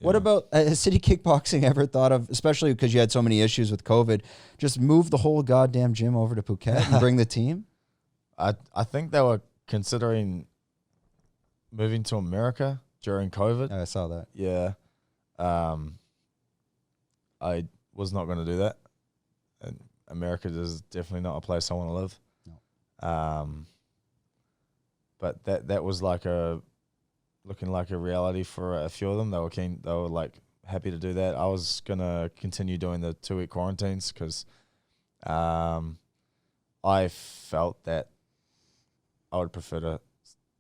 What about, has City Kickboxing ever thought of, especially because you had so many issues with COVID, just move the whole goddamn gym over to Phuket and bring the team? I think they were considering moving to America during COVID. I saw that. Yeah. I was not going to do that. And America is definitely not a place I want to live. No. But that was like looking like a reality for a few of them. They were keen. They were like happy to do that. I was going to continue doing the 2-week quarantines because I felt that I would prefer to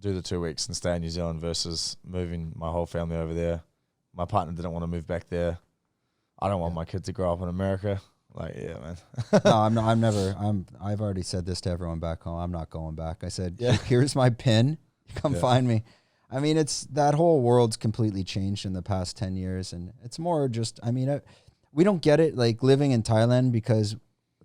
do the 2 weeks and stay in New Zealand versus moving my whole family over there. My partner didn't want to move back there. I don't want my kid to grow up in America. Like, yeah, man. No, I've already said this to everyone back home. I'm not going back. I said, here's my pin. Come find me. I mean, that whole world's completely changed in the past 10 years. And it's more just, I mean, we don't get it like living in Thailand because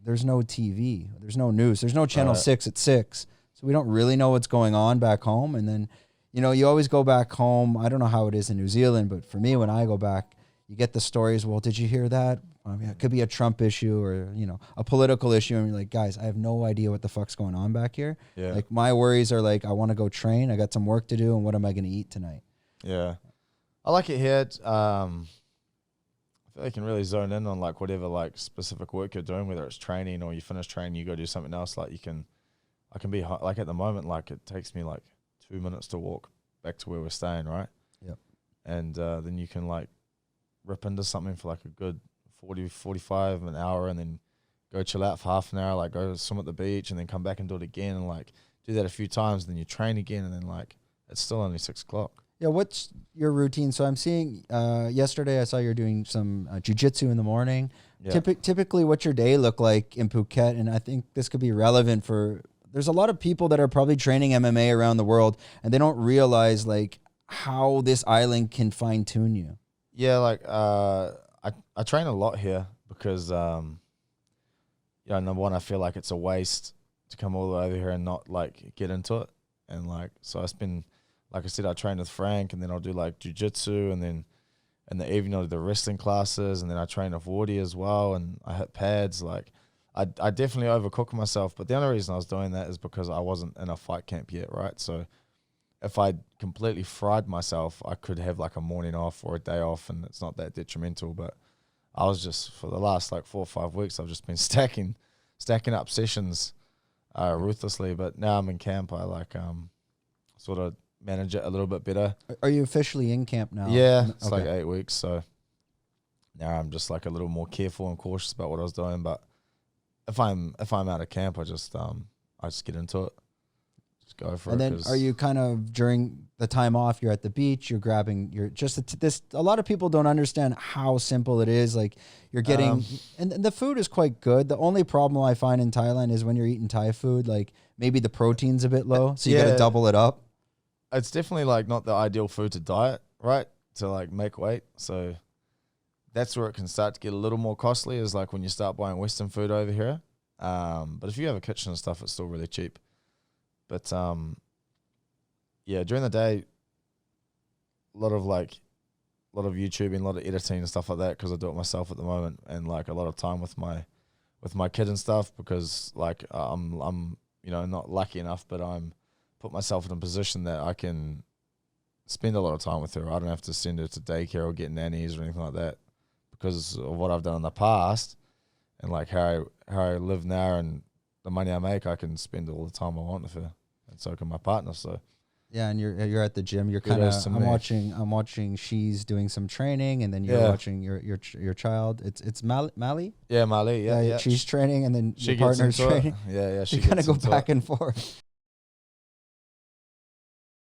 there's no TV. There's no news. There's no Channel 6 at 6. So we don't really know what's going on back home. And then, you know, you always go back home. I don't know how it is in New Zealand, but for me, when I go back, you get the stories. Well, did you hear that? I mean, it could be a Trump issue or, you know, a political issue. And you're like, guys, I have no idea what the fuck's going on back here. Yeah. Like my worries are like, I want to go train. I got some work to do. And what am I going to eat tonight? Yeah. I like it here. I feel like you can really zone in on like whatever like specific work you're doing, whether it's training or you finish training, you go do something else. Like I can be like at the moment, like it takes me like 2 minutes to walk back to where we're staying. Right. Yep. And then you can like rip into something for like a good 40, 45, an hour, and then go chill out for half an hour, like go swim at the beach and then come back and do it again and like do that a few times. Then you train again and then like it's still only 6 o'clock. Yeah. What's your routine? So I'm seeing yesterday I saw you're doing some jiu-jitsu in the morning. Yeah. Typically what's your day look like in Phuket? And I think this could be relevant for, there's a lot of people that are probably training MMA around the world and they don't realize like how this island can fine tune you. Yeah. Like, I train a lot here because, number one, I feel like it's a waste to come all the way over here and not like get into it. And like, so I spend, like I said, I train with Frank and then I'll do like jiu-jitsu and then in the evening I'll do the wrestling classes and then I train with Woody as well and I hit pads. Like I definitely overcook myself, but the only reason I was doing that is because I wasn't in a fight camp yet, right? So if I completely fried myself, I could have like a morning off or a day off and it's not that detrimental, but I was just, for the last like 4 or 5 weeks, I've just been stacking up sessions ruthlessly. But now I'm in camp, I like sort of manage it a little bit better. Are you officially in camp now? Yeah, it's like 8 weeks. So now I'm just like a little more careful and cautious about what I was doing. But if I'm out of camp, I just get into it. Go for and it. And then are you kind of during the time off, you're at the beach, you're grabbing, you're just this, a lot of people don't understand how simple it is. Like you're getting, and the food is quite good. The only problem I find in Thailand is when you're eating Thai food, like maybe the protein's a bit low. So you got to double it up. It's definitely like not the ideal food to diet, right? To like make weight. So that's where it can start to get a little more costly is like when you start buying Western food over here. But if you have a kitchen and stuff, it's still really cheap. But, yeah, during the day, a lot of YouTubing, a lot of editing and stuff like that because I do it myself at the moment and, like, a lot of time with my kid and stuff because, like, I'm you know, not lucky enough, but I'm put myself in a position that I can spend a lot of time with her. I don't have to send her to daycare or get nannies or anything like that because of what I've done in the past and, like, how I live now and the money I make, I can spend all the time I want with her, and so can my partner. So, yeah, and you're at the gym. You're kind of. I'm watching. She's doing some training, and then you're watching your child. It's Mali. Yeah, Mali. Yeah. She's training, and then your partner's training. Yeah. She kind of go back and forth.